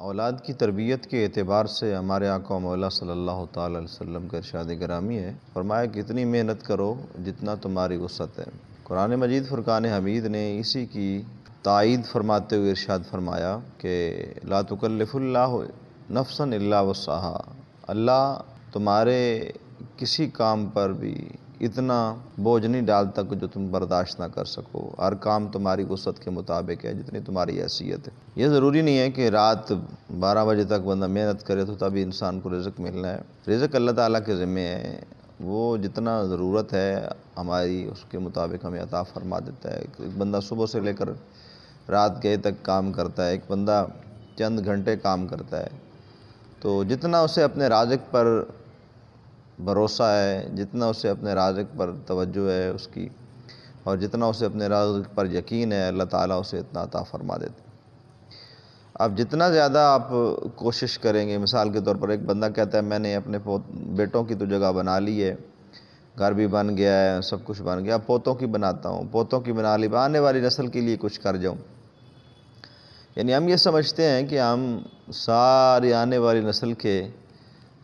اولاد کی تربیت کے اعتبار سے ہمارے آقا و مولا صلی اللہ تعالی علیہ وسلم کا ارشاد گرامی ہے، فرمایا کہ اتنی محنت کرو جتنا تمہاری وسعت ہے۔ قرآن مجید فرقان حمید نے اسی کی تائید فرماتے ہوئے ارشاد فرمایا کہ لا تکلف اللہ نفسا الا وسعها، اللہ تمہارے کسی کام پر بھی اتنا بوجھ نہیں ڈالتا کہ جو تم برداشت نہ کر سکو، ہر کام تمہاری وسعت کے مطابق ہے جتنی تمہاری حیثیت ہے۔ یہ ضروری نہیں ہے کہ رات 12 بجے تک بندہ محنت کرے تو تبھی انسان کو رزق ملنا ہے۔ رزق اللہ تعالیٰ کے ذمے ہے، وہ جتنا ضرورت ہے ہماری اس کے مطابق ہمیں عطا فرما دیتا ہے۔ ایک بندہ صبح سے لے کر رات گئے تک کام کرتا ہے، ایک بندہ چند گھنٹے کام کرتا ہے، تو جتنا اسے اپنے رازق پر بھروسہ ہے، جتنا اسے اپنے رازق پر توجہ ہے اس کی، اور جتنا اسے اپنے رازق پر یقین ہے، اللہ تعالیٰ اسے اتنا عطا فرما دیتے ہیں۔ اب جتنا زیادہ آپ کوشش کریں گے، مثال کے طور پر ایک بندہ کہتا ہے میں نے اپنے بیٹوں کی تو جگہ بنا لی ہے، گھر بھی بن گیا ہے، سب کچھ بن گیا، پوتوں کی بناتا ہوں، پوتوں کی بنا لی، آنے والی نسل کے لیے کچھ کر جاؤں۔ یعنی ہم یہ سمجھتے ہیں کہ ہم ساری آنے والی نسل کے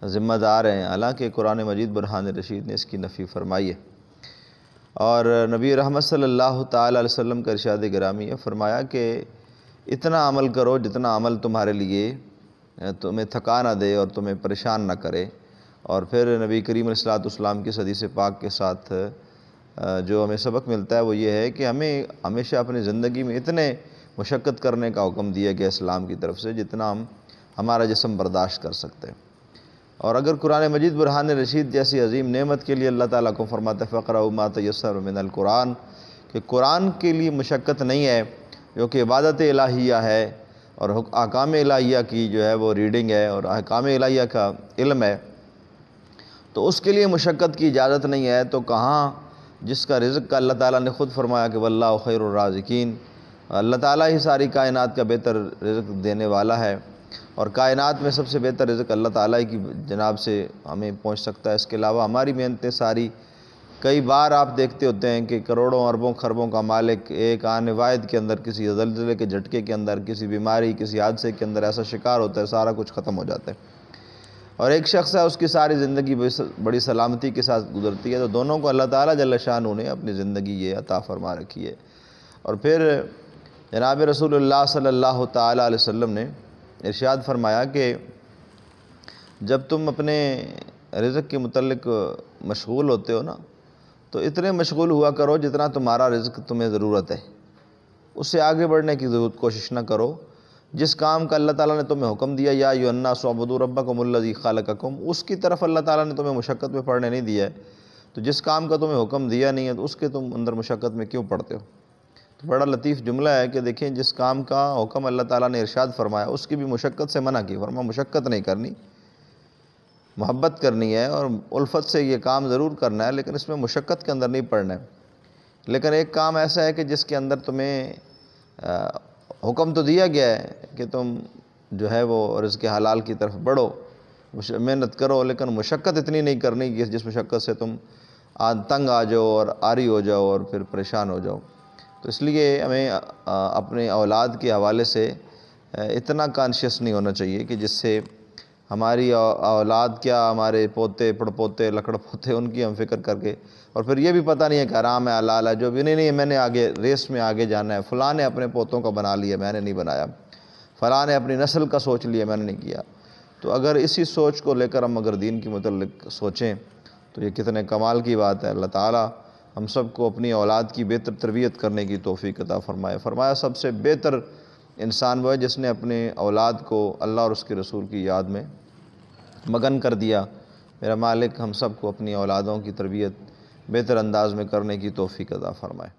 ذمہ دار ہیں، حالانکہ قرآن مجید برہان رشید نے اس کی نفی فرمائی ہے، اور نبی رحمت صلی اللہ تعالی علیہ وسلم کا ارشاد گرامی ہے، فرمایا کہ اتنا عمل کرو جتنا عمل تمہارے لیے تمہیں تھکا نہ دے اور تمہیں پریشان نہ کرے۔ اور پھر نبی کریم علیہ الصلوۃ والسلام کی حدیث پاک کے ساتھ جو ہمیں سبق ملتا ہے وہ یہ ہے کہ ہمیں ہمیشہ اپنی زندگی میں اتنے مشقت کرنے کا حکم دیا گیا اسلام کی طرف سے جتنا ہمارا جسم برداشت کر سکتے ہیں۔ اور اگر قرآن مجید برہان رشید جیسی عظیم نعمت کے لیے اللہ تعالیٰ کو فرماتا ہے فَاقْرَؤْا مَا تَيَسَّرَ مِنَ الْقُرْآنِ، کہ قرآن کے لیے مشقت نہیں ہے، جو کہ عبادت الہیہ ہے اور احکام الہیہ کی جو ہے وہ ریڈنگ ہے اور احکام الہیہ کا علم ہے، تو اس کے لیے مشقت کی اجازت نہیں ہے، تو کہاں جس کا رزق کا اللہ تعالیٰ نے خود فرمایا کہ وَاللَّهُ خَيْرُ الرَّازِقِينَ، اللہ تعالیٰ ہی ساری کائنات کا بہتر رزق دینے والا ہے، اور کائنات میں سب سے بہتر رزق اللہ تعالیٰ کی جناب سے ہمیں پہنچ سکتا ہے۔ اس کے علاوہ ہماری محنتیں ساری، کئی بار آپ دیکھتے ہوتے ہیں کہ کروڑوں اربوں خربوں کا مالک ایک آنے واحد کے اندر، کسی زلزلے کے جھٹکے کے اندر، کسی بیماری، کسی حادثے کے اندر ایسا شکار ہوتا ہے، سارا کچھ ختم ہو جاتا ہے، اور ایک شخص ہے اس کی ساری زندگی بڑی سلامتی کے ساتھ گزرتی ہے، تو دونوں کو اللہ تعالیٰ جل شانہ نے اپنی زندگی یہ عطا فرما رکھی ہے۔ اور پھر جناب رسول اللہ صلی اللہ تعالیٰ علیہ وسلم نے ارشاد فرمایا کہ جب تم اپنے رزق کے متعلق مشغول ہوتے ہو نا، تو اتنے مشغول ہوا کرو جتنا تمہارا رزق تمہیں ضرورت ہے، اس سے آگے بڑھنے کی کوشش نہ کرو۔ جس کام کا اللہ تعالیٰ نے تمہیں حکم دیا یا ایھا الناس اعبدوا ربکم الذی خلقکم، اس کی طرف اللہ تعالیٰ نے تمہیں مشقت میں پڑنے نہیں دیا ہے، تو جس کام کا تمہیں حکم دیا نہیں ہے تو اس کے تم اندر مشقت میں کیوں پڑتے ہو؟ تو بڑا لطیف جملہ ہے کہ دیکھیں جس کام کا حکم اللہ تعالیٰ نے ارشاد فرمایا اس کی بھی مشقت سے منع کی، فرمایا مشقت نہیں کرنی، محبت کرنی ہے اور الفت سے یہ کام ضرور کرنا ہے، لیکن اس میں مشقت کے اندر نہیں پڑنا ہے۔ لیکن ایک کام ایسا ہے کہ جس کے اندر تمہیں حکم تو دیا گیا ہے کہ تم جو ہے وہ رزق حلال کی طرف بڑھو، محنت کرو، لیکن مشقت اتنی نہیں کرنی کہ جس مشقت سے تم تنگ آ جاؤ اور عاری ہو جاؤ اور پھر پریشان ہو جاؤ۔ تو اس لیے ہمیں اپنے اولاد کے حوالے سے اتنا کانشیس نہیں ہونا چاہیے کہ جس سے ہماری اولاد کیا، ہمارے پوتے پڑ پوتے لکڑ پوتے ان کی ہم فکر کر کے، اور پھر یہ بھی پتہ نہیں ہے کہ حرام ہے حلال ہے، جو بھی نہیں میں نے آگے ریس میں آگے جانا ہے، فلاں نے اپنے پوتوں کا بنا لیا میں نے نہیں بنایا، فلاں نے اپنی نسل کا سوچ لیا میں نے نہیں کیا۔ تو اگر اسی سوچ کو لے کر ہم اگر دین کے متعلق سوچیں تو یہ کتنے کمال کی بات ہے۔ اللہ تعالیٰ ہم سب کو اپنی اولاد کی بہتر تربیت کرنے کی توفیق عطا فرمائے۔ فرمایا سب سے بہتر انسان وہ ہے جس نے اپنے اولاد کو اللہ اور اس کے رسول کی یاد میں مگن کر دیا۔ میرا مالک ہم سب کو اپنی اولادوں کی تربیت بہتر انداز میں کرنے کی توفیق عطا فرمائے۔